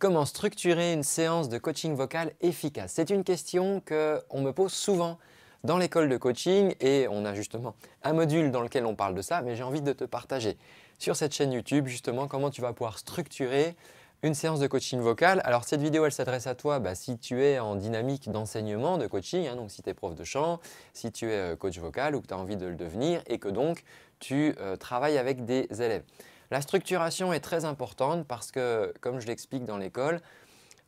Comment structurer une séance de coaching vocal efficace? C'est une question qu'on me pose souvent dans l'école de coaching et on a justement un module dans lequel on parle de ça, mais j'ai envie de te partager sur cette chaîne YouTube justement comment tu vas pouvoir structurer une séance de coaching vocal. Alors cette vidéo elle s'adresse à toi si tu es en dynamique d'enseignement de coaching, donc si tu es prof de chant, si tu es coach vocal ou que tu as envie de le devenir et que donc tu travailles avec des élèves. La structuration est très importante parce que, comme je l'explique dans l'école,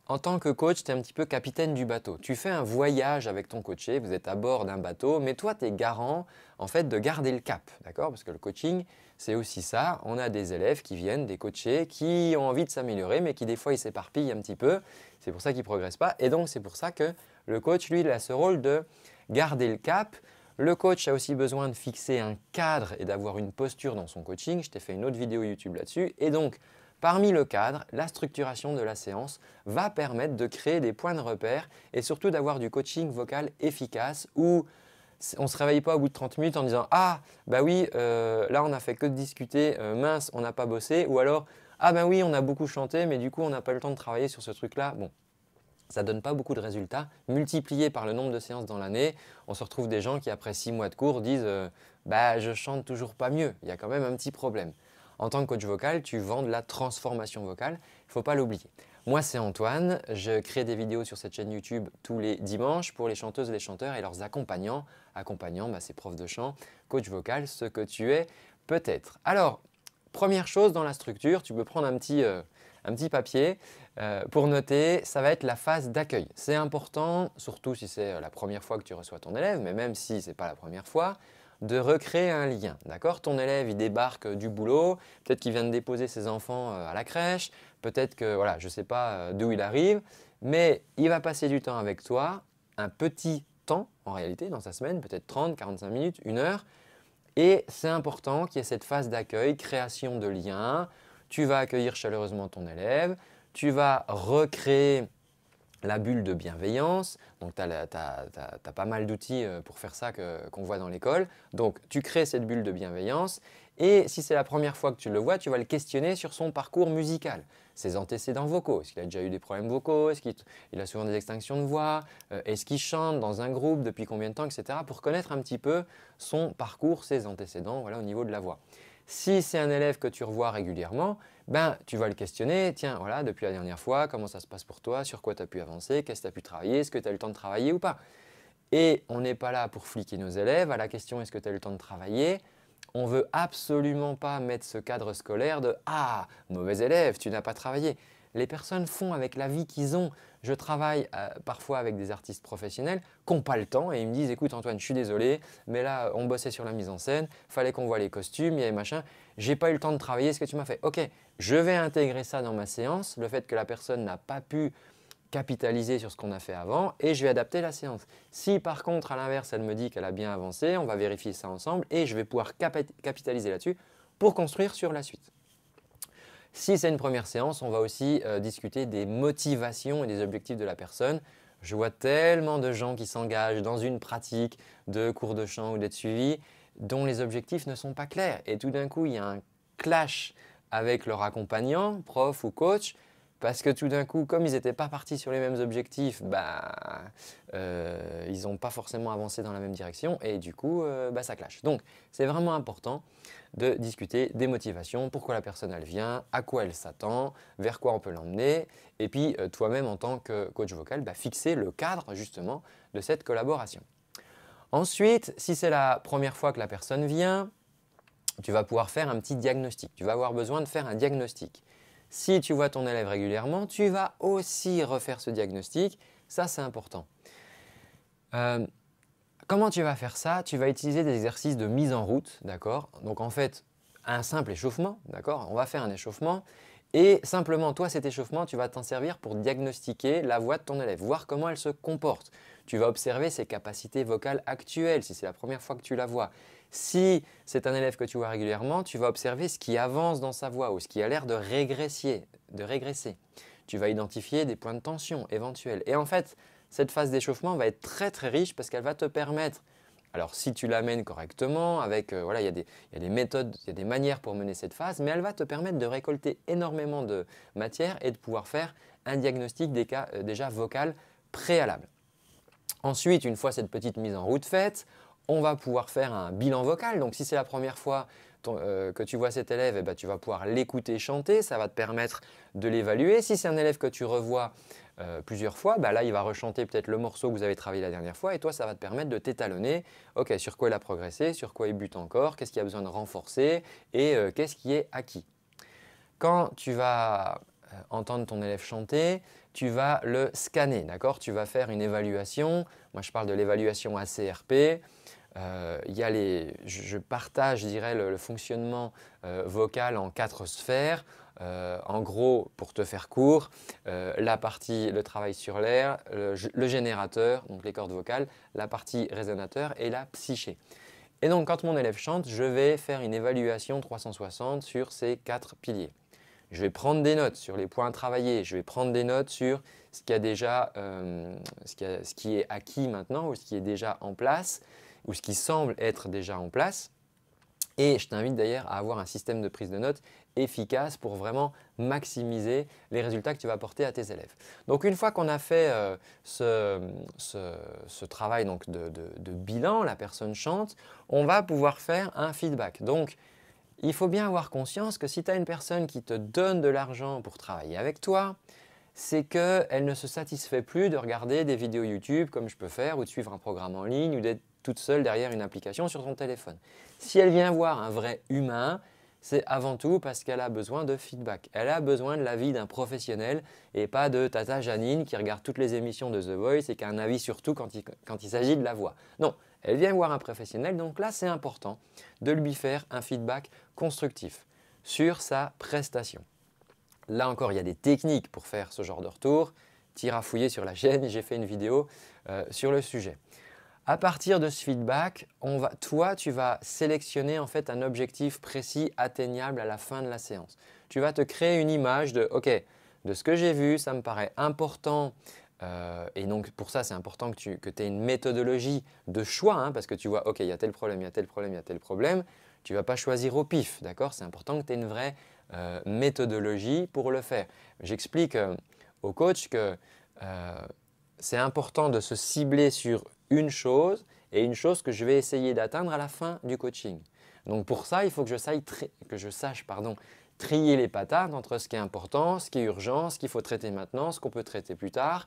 en tant que coach, tu es un petit peu capitaine du bateau. Tu fais un voyage avec ton coaché, vous êtes à bord d'un bateau, mais toi, tu es garant en fait, de garder le cap, d'accord? Parce que le coaching, c'est aussi ça. On a des élèves qui viennent, des coachés, qui ont envie de s'améliorer, mais qui des fois, ils s'éparpillent un petit peu. C'est pour ça qu'ils ne progressent pas. Et donc, c'est pour ça que le coach, lui, il a ce rôle de garder le cap. Le coach a aussi besoin de fixer un cadre et d'avoir une posture dans son coaching. Je t'ai fait une autre vidéo YouTube là-dessus. Et donc, parmi le cadre, la structuration de la séance va permettre de créer des points de repère et surtout d'avoir du coaching vocal efficace où on ne se réveille pas au bout de 30 minutes en disant « Ah, bah oui, là on n'a fait que de discuter, mince, on n'a pas bossé » ou alors « Ah bah oui, on a beaucoup chanté mais du coup on n'a pas eu le temps de travailler sur ce truc-là. » Bon, ça ne donne pas beaucoup de résultats. Multiplié par le nombre de séances dans l'année, on se retrouve des gens qui après 6 mois de cours disent bah, « je chante toujours pas mieux, il y a quand même un petit problème ». En tant que coach vocal, tu vends de la transformation vocale, il ne faut pas l'oublier. Moi, c'est Antoine, je crée des vidéos sur cette chaîne YouTube tous les dimanches pour les chanteuses et les chanteurs et leurs accompagnants. Accompagnants, c'est prof de chant, coach vocal, ce que tu es peut-être. Alors, première chose dans la structure, tu peux prendre un petit papier pour noter, ça va être la phase d'accueil. C'est important, surtout si c'est la première fois que tu reçois ton élève, mais même si ce n'est pas la première fois, de recréer un lien. D'accord? Ton élève, il débarque du boulot, peut-être qu'il vient de déposer ses enfants à la crèche, peut-être que, voilà, je ne sais pas d'où il arrive, mais il va passer du temps avec toi, un petit temps en réalité dans sa semaine, peut-être 30, 45 minutes, 1 heure. Et c'est important qu'il y ait cette phase d'accueil, création de liens. Tu vas accueillir chaleureusement ton élève, tu vas recréer la bulle de bienveillance. Donc, tu as pas mal d'outils pour faire ça qu'on voit dans l'école. Donc, tu crées cette bulle de bienveillance et si c'est la première fois que tu le vois, tu vas le questionner sur son parcours musical, ses antécédents vocaux. Est-ce qu'il a déjà eu des problèmes vocaux? Est-ce qu'il a souvent des extinctions de voix? Est-ce qu'il chante dans un groupe depuis combien de temps, etc. pour connaître un petit peu son parcours, ses antécédents au niveau de la voix. Si c'est un élève que tu revois régulièrement, tu vas le questionner. Tiens, voilà, depuis la dernière fois, comment ça se passe pour toi? Sur quoi tu as pu avancer? Qu'est-ce que tu as pu travailler? Est-ce que tu as eu le temps de travailler ou pas? Et on n'est pas là pour fliquer nos élèves. À la question « est-ce que tu as eu le temps de travailler ?» on ne veut absolument pas mettre ce cadre scolaire de « ah, mauvais élève, tu n'as pas travaillé ». Les personnes font avec la vie qu'ils ont. Je travaille parfois avec des artistes professionnels qui n'ont pas le temps et ils me disent « écoute Antoine, je suis désolé, mais là on bossait sur la mise en scène, il fallait qu'on voit les costumes, il y avait machin, j'ai pas eu le temps de travailler, ce que tu m'as fait. Ok, je vais intégrer ça dans ma séance, le fait que la personne n'a pas pu capitaliser sur ce qu'on a fait avant et je vais adapter la séance. Si par contre à l'inverse elle me dit qu'elle a bien avancé, on va vérifier ça ensemble et je vais pouvoir capitaliser là-dessus pour construire sur la suite. Si c'est une première séance, on va aussi discuter des motivations et des objectifs de la personne. Je vois tellement de gens qui s'engagent dans une pratique de cours de chant ou d'être suivi dont les objectifs ne sont pas clairs et tout d'un coup il y a un clash avec leur accompagnant, prof ou coach, parce que tout d'un coup, comme ils n'étaient pas partis sur les mêmes objectifs, ils n'ont pas forcément avancé dans la même direction et du coup, ça clash. Donc, c'est vraiment important de discuter des motivations, pourquoi la personne elle vient, à quoi elle s'attend, vers quoi on peut l'emmener et puis toi-même en tant que coach vocal, fixer le cadre justement de cette collaboration. Ensuite, si c'est la première fois que la personne vient, tu vas pouvoir faire un petit diagnostic. Tu vas avoir besoin de faire un diagnostic. Si tu vois ton élève régulièrement, tu vas aussi refaire ce diagnostic. Ça, c'est important. Comment tu vas faire ça? Tu vas utiliser des exercices de mise en route, d'accord? Donc en fait, un simple échauffement, d'accord? On va faire un échauffement et simplement, toi, cet échauffement, tu vas t'en servir pour diagnostiquer la voix de ton élève, voir comment elle se comporte. Tu vas observer ses capacités vocales actuelles si c'est la première fois que tu la vois. Si c'est un élève que tu vois régulièrement, tu vas observer ce qui avance dans sa voix ou ce qui a l'air de régresser. Tu vas identifier des points de tension éventuels. Et en fait, cette phase d'échauffement va être très très riche parce qu'elle va te permettre Alors si tu l'amènes correctement, voilà, il y a des méthodes, il y a des manières pour mener cette phase, mais elle va te permettre de récolter énormément de matière et de pouvoir faire un diagnostic déjà vocal préalable. Ensuite, une fois cette petite mise en route faite, on va pouvoir faire un bilan vocal. Donc si c'est la première fois que tu vois cet élève, eh ben, tu vas pouvoir l'écouter chanter, ça va te permettre de l'évaluer. Si c'est un élève que tu revois plusieurs fois, bah là il va rechanter peut-être le morceau que vous avez travaillé la dernière fois et toi ça va te permettre de t'étalonner. Ok, sur quoi il a progressé, sur quoi il bute encore, qu'est-ce qu'il y a besoin de renforcer et qu'est-ce qui est acquis. Quand tu vas entendre ton élève chanter, tu vas le scanner, d'accord? Tu vas faire une évaluation. Moi, je parle de l'évaluation ACRP. Je partage, je dirais, le fonctionnement vocal en 4 sphères. En gros, pour te faire court, la partie, le travail sur l'air, le générateur, donc les cordes vocales, la partie résonateur et la psyché. Et donc, quand mon élève chante, je vais faire une évaluation 360 sur ces 4 piliers. Je vais prendre des notes sur les points travaillés, je vais prendre des notes sur ce qui est acquis maintenant ou ce qui est déjà en place ou ce qui semble être déjà en place. Et je t'invite d'ailleurs à avoir un système de prise de notes efficace pour vraiment maximiser les résultats que tu vas apporter à tes élèves. Donc une fois qu'on a fait ce travail donc, de bilan, la personne chante, on va pouvoir faire un feedback. Donc il faut bien avoir conscience que si tu as une personne qui te donne de l'argent pour travailler avec toi, c'est qu'elle ne se satisfait plus de regarder des vidéos YouTube comme je peux faire ou de suivre un programme en ligne ou d'être toute seule derrière une application sur son téléphone. Si elle vient voir un vrai humain, c'est avant tout parce qu'elle a besoin de feedback. Elle a besoin de l'avis d'un professionnel et pas de Tata Janine qui regarde toutes les émissions de The Voice et qui a un avis surtout quand il s'agit de la voix. Non, elle vient voir un professionnel, donc là c'est important de lui faire un feedback constructif sur sa prestation. Là encore, il y a des techniques pour faire ce genre de retour. Tire à fouiller sur la chaîne, j'ai fait une vidéo sur le sujet. À partir de ce feedback, toi, tu vas sélectionner en fait un objectif précis atteignable à la fin de la séance. Tu vas te créer une image de « Ok, de ce que j'ai vu, ça me paraît important ». Et donc pour ça, c'est important que tu aies une méthodologie de choix hein, parce que tu vois « Ok, il y a tel problème, il y a tel problème, il y a tel problème ». Tu ne vas pas choisir au pif, d'accord? C'est important que tu aies une vraie méthodologie pour le faire. J'explique au coach que c'est important de se cibler sur une chose et une chose que je vais essayer d'atteindre à la fin du coaching. Donc pour ça, il faut que je sache trier les patates entre ce qui est important, ce qui est urgent, ce qu'il faut traiter maintenant, ce qu'on peut traiter plus tard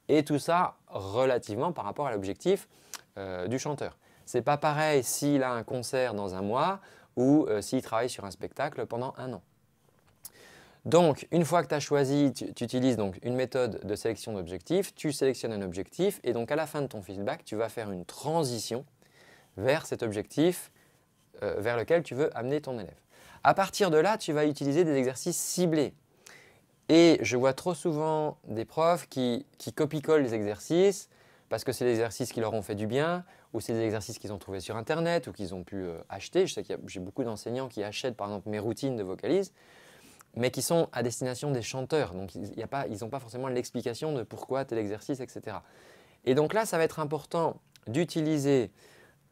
et tout ça relativement par rapport à l'objectif du chanteur. Ce n'est pas pareil s'il a un concert dans un mois ou s'il travaille sur un spectacle pendant un an. Donc, une fois que tu as choisi, tu utilises donc une méthode de sélection d'objectifs, tu sélectionnes un objectif et donc à la fin de ton feedback, tu vas faire une transition vers cet objectif vers lequel tu veux amener ton élève. À partir de là, tu vas utiliser des exercices ciblés. Et je vois trop souvent des profs qui copie-collent les exercices parce que c'est des exercices qui leur ont fait du bien ou c'est des exercices qu'ils ont trouvés sur Internet ou qu'ils ont pu acheter. Je sais que j'ai beaucoup d'enseignants qui achètent par exemple mes routines de vocalise, mais qui sont à destination des chanteurs. Donc, ils n'ont pas forcément l'explication de pourquoi tel exercice, etc. Et donc là, ça va être important d'utiliser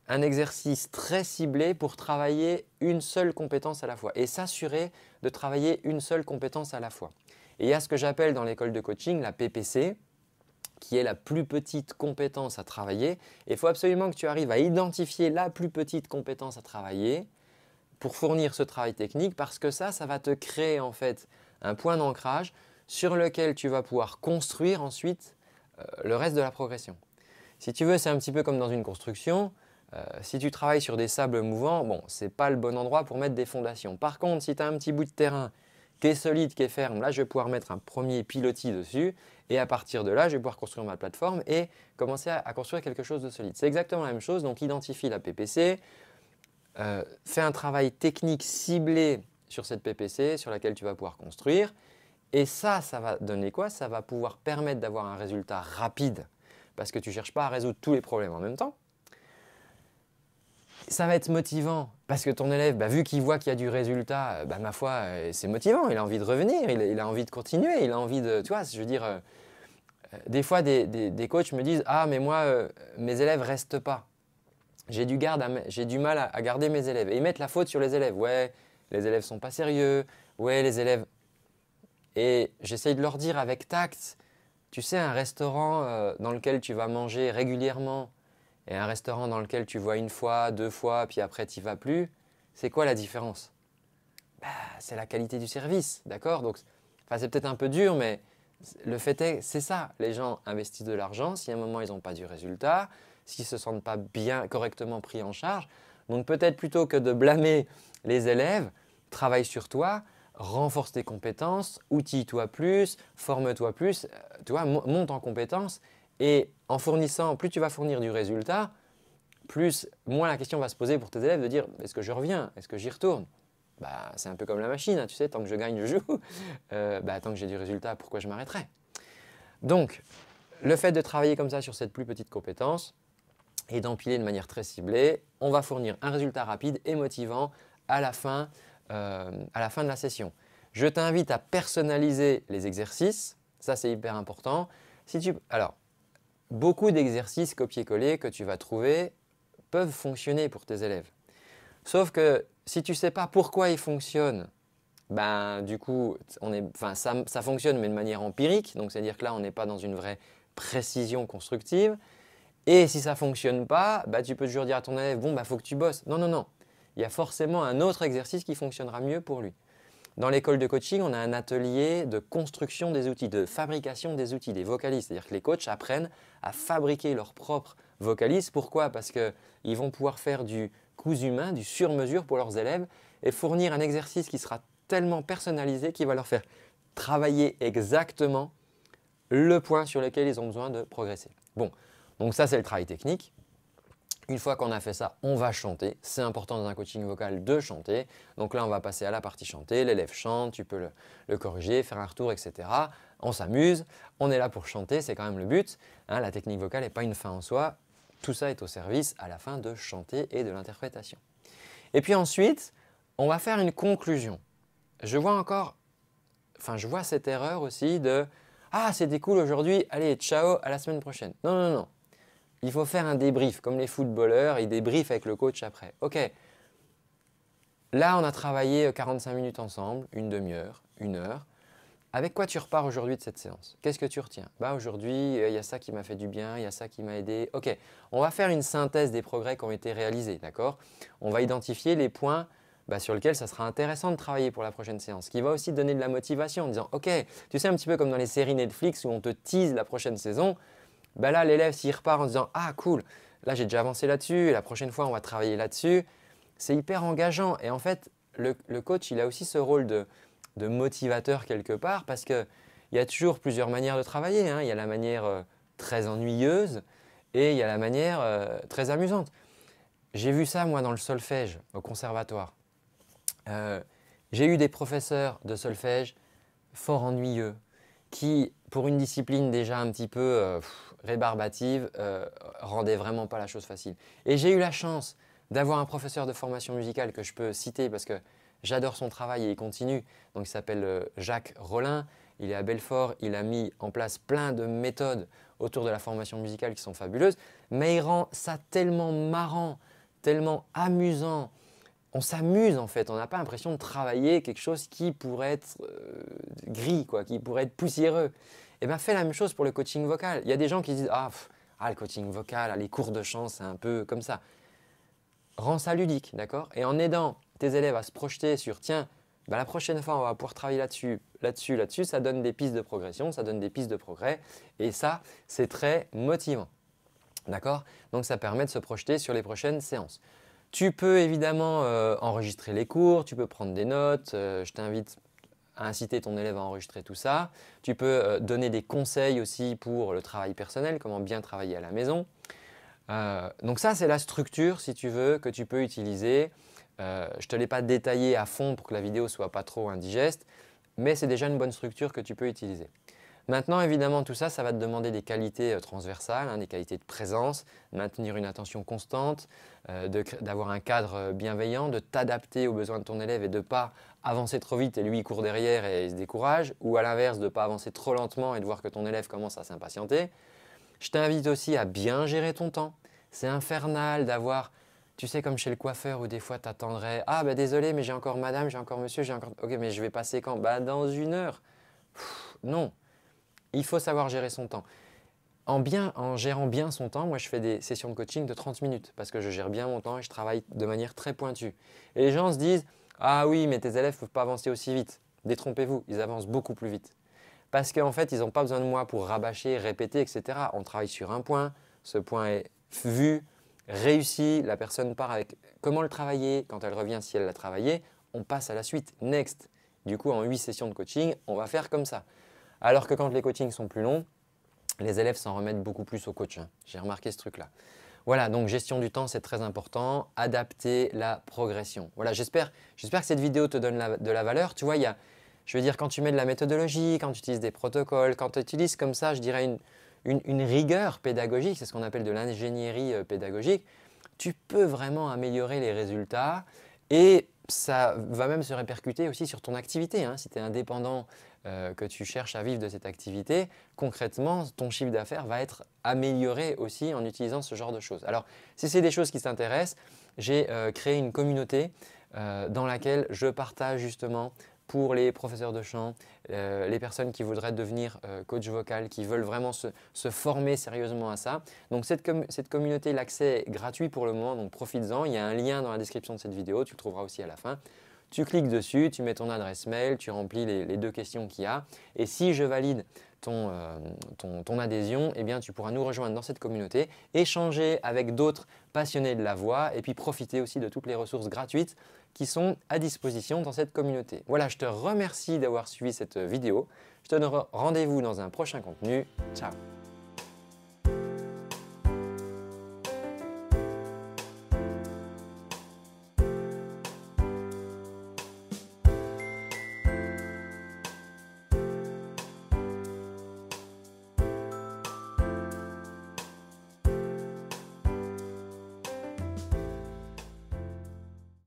un exercice très ciblé pour travailler une seule compétence à la fois et s'assurer de travailler une seule compétence à la fois. Et il y a ce que j'appelle dans l'école de coaching la PPC, qui est la plus petite compétence à travailler. Et il faut absolument que tu arrives à identifier la plus petite compétence à travailler pour fournir ce travail technique parce que ça va te créer en fait un point d'ancrage sur lequel tu vas pouvoir construire ensuite le reste de la progression. Si tu veux, c'est un petit peu comme dans une construction. Si tu travailles sur des sables mouvants, bon, ce n'est pas le bon endroit pour mettre des fondations. Par contre, si tu as un petit bout de terrain qui est solide, qui est ferme, là, je vais pouvoir mettre un premier pilotis dessus et à partir de là, je vais pouvoir construire ma plateforme et commencer à construire quelque chose de solide. C'est exactement la même chose, donc identifie la PPC, fais un travail technique ciblé sur cette PPC sur laquelle tu vas pouvoir construire et ça va donner quoi? Ça va pouvoir permettre d'avoir un résultat rapide parce que tu ne cherches pas à résoudre tous les problèmes en même temps. Ça va être motivant parce que ton élève, vu qu'il voit qu'il y a du résultat, ma foi, c'est motivant. Il a envie de revenir, il a envie de continuer, il a envie de… Tu vois, je veux dire, des fois, des coachs me disent « Ah, mais moi, mes élèves ne restent pas. » j'ai du mal à garder mes élèves et ils mettent la faute sur les élèves. Ouais, les élèves ne sont pas sérieux. Ouais, les élèves… Et j'essaye de leur dire avec tact, tu sais, un restaurant dans lequel tu vas manger régulièrement et un restaurant dans lequel tu vas une fois, deux fois, puis après tu n'y vas plus, c'est quoi la différence? Bah, c'est la qualité du service, d'accord? Donc, enfin, c'est peut-être un peu dur, mais le fait est, c'est ça. Les gens investissent de l'argent, si à un moment ils n'ont pas du résultat, s'ils ne se sentent pas bien correctement pris en charge. Donc peut-être plutôt que de blâmer les élèves, travaille sur toi, renforce tes compétences, outille-toi plus, forme-toi plus, tu vois, monte en compétences et en fournissant, plus tu vas fournir du résultat, plus, moins la question va se poser pour tes élèves de dire est-ce que je reviens, est-ce que j'y retourne? Bah, c'est un peu comme la machine, hein, tu sais, tant que je gagne, je joue. Tant que j'ai du résultat, pourquoi je m'arrêterais? Donc, le fait de travailler comme ça sur cette plus petite compétence et d'empiler de manière très ciblée, on va fournir un résultat rapide et motivant à la fin de la session. Je t'invite à personnaliser les exercices, ça c'est hyper important. Alors, beaucoup d'exercices copier-coller que tu vas trouver peuvent fonctionner pour tes élèves. Sauf que si tu ne sais pas pourquoi ils fonctionnent, ben, du coup, ça fonctionne mais de manière empirique. Donc, c'est-à-dire que là, on n'est pas dans une vraie précision constructive. Et si ça ne fonctionne pas, bah, tu peux toujours dire à ton élève, bon, bah, faut que tu bosses. Non, non, non. Il y a forcément un autre exercice qui fonctionnera mieux pour lui. Dans l'école de coaching, on a un atelier de construction des outils, de fabrication des outils, des vocalises. C'est-à-dire que les coachs apprennent à fabriquer leurs propres vocalises. Pourquoi? Parce qu'ils vont pouvoir faire du cousu humain, du sur-mesure pour leurs élèves et fournir un exercice qui sera tellement personnalisé qu'il va leur faire travailler exactement le point sur lequel ils ont besoin de progresser. Bon, donc ça c'est le travail technique. Une fois qu'on a fait ça, on va chanter. C'est important dans un coaching vocal de chanter. Donc là, on va passer à la partie chanter. L'élève chante, tu peux le corriger, faire un retour, etc. On s'amuse, on est là pour chanter, c'est quand même le but. Hein, la technique vocale n'est pas une fin en soi. Tout ça est au service à la fin de chanter et de l'interprétation. Et puis ensuite, on va faire une conclusion. Je vois cette erreur aussi de « Ah, c'était cool aujourd'hui, allez, ciao, à la semaine prochaine ». Non, non, non. Il faut faire un débrief, comme les footballeurs, ils débriefent avec le coach après. Ok, là on a travaillé 45 minutes ensemble, une demi-heure, une heure. Avec quoi tu repars aujourd'hui de cette séance? Qu'est-ce que tu retiens? Aujourd'hui, il y a ça qui m'a fait du bien, il y a ça qui m'a aidé. Ok, on va faire une synthèse des progrès qui ont été réalisés, d'accord? On va identifier les points sur lesquels ça sera intéressant de travailler pour la prochaine séance, qui va aussi donner de la motivation en disant « Ok, tu sais un petit peu comme dans les séries Netflix où on te tease la prochaine saison ». Là, l'élève, s'il repart en disant « Ah, cool, là, j'ai déjà avancé là-dessus et la prochaine fois, on va travailler là-dessus », c'est hyper engageant. Et en fait, le coach, il a aussi ce rôle de motivateur quelque part parce qu'il y a toujours plusieurs manières de travailler. Hein. Il y a la manière très ennuyeuse et il y a la manière très amusante. J'ai vu ça, moi, dans le solfège au conservatoire. J'ai eu des professeurs de solfège fort ennuyeux qui, pour une discipline déjà un petit peu rébarbative, rendait vraiment pas la chose facile. Et j'ai eu la chance d'avoir un professeur de formation musicale que je peux citer parce que j'adore son travail et il continue. Donc, il s'appelle Jacques Rollin. Il est à Belfort. Il a mis en place plein de méthodes autour de la formation musicale qui sont fabuleuses. Mais il rend ça tellement marrant, tellement amusant. On s'amuse en fait, on n'a pas l'impression de travailler quelque chose qui pourrait être gris, qui pourrait être poussiéreux. Et bien fais la même chose pour le coaching vocal. Il y a des gens qui disent le coaching vocal, les cours de chant, c'est un peu comme ça. Rends ça ludique, d'accord? Et en aidant tes élèves à se projeter sur tiens, la prochaine fois on va pouvoir travailler là-dessus, ça donne des pistes de progression, ça donne des pistes de progrès. Et ça, c'est très motivant. D'accord? Donc ça permet de se projeter sur les prochaines séances. Tu peux évidemment enregistrer les cours, tu peux prendre des notes. Je t'invite à inciter ton élève à enregistrer tout ça. Tu peux donner des conseils aussi pour le travail personnel, comment bien travailler à la maison. Donc ça, c'est la structure, si tu veux, que tu peux utiliser. Je ne te l'ai pas détaillé à fond pour que la vidéo ne soit pas trop indigeste, mais c'est déjà une bonne structure que tu peux utiliser. Maintenant, évidemment, tout ça, ça va te demander des qualités transversales, des qualités de présence, maintenir une attention constante, d'avoir un cadre bienveillant, de t'adapter aux besoins de ton élève et de ne pas avancer trop vite et lui il court derrière et il se décourage, ou à l'inverse, de ne pas avancer trop lentement et de voir que ton élève commence à s'impatienter. Je t'invite aussi à bien gérer ton temps, C'est infernal d'avoir, tu sais, comme chez le coiffeur où des fois tu attendrais, ah ben désolé, mais j'ai encore madame, j'ai encore monsieur, j'ai encore… Ok, mais je vais passer quand? Bah dans 1 heure. Non, il faut savoir gérer son temps. En gérant bien son temps, moi je fais des sessions de coaching de 30 minutes parce que je gère bien mon temps et je travaille de manière très pointue. Et les gens se disent, ah oui, mais tes élèves ne peuvent pas avancer aussi vite. Détrompez-vous, ils avancent beaucoup plus vite. Parce qu'en fait, ils n'ont pas besoin de moi pour rabâcher, répéter, etc. On travaille sur un point, ce point est vu, réussi, la personne part avec comment le travailler, quand elle revient, si elle l'a travaillé, on passe à la suite, next. Du coup, en 8 sessions de coaching, on va faire comme ça. Alors que quand les coachings sont plus longs, les élèves s'en remettent beaucoup plus au coach. J'ai remarqué ce truc-là. Voilà, donc gestion du temps, c'est très important. Adapter la progression. Voilà, j'espère que cette vidéo te donne de la valeur. Tu vois, je veux dire, quand tu mets de la méthodologie, quand tu utilises des protocoles, quand tu utilises comme ça, je dirais une rigueur pédagogique, c'est ce qu'on appelle de l'ingénierie pédagogique, tu peux vraiment améliorer les résultats et ça va même se répercuter aussi sur ton activité. Si tu es indépendant, que tu cherches à vivre de cette activité, concrètement, ton chiffre d'affaires va être amélioré aussi en utilisant ce genre de choses. Alors, si c'est des choses qui t'intéressent, j'ai créé une communauté dans laquelle je partage justement pour les professeurs de chant, les personnes qui voudraient devenir coach vocal, qui veulent vraiment se former sérieusement à ça. Donc cette communauté, l'accès est gratuit pour le moment, donc profites-en. Il y a un lien dans la description de cette vidéo, tu le trouveras aussi à la fin. Tu cliques dessus, tu mets ton adresse mail, tu remplis les 2 questions qu'il y a. Et si je valide ton adhésion, eh bien, tu pourras nous rejoindre dans cette communauté, échanger avec d'autres passionnés de la voix et puis profiter aussi de toutes les ressources gratuites qui sont à disposition dans cette communauté. Voilà, je te remercie d'avoir suivi cette vidéo. Je te donne rendez-vous dans un prochain contenu. Ciao!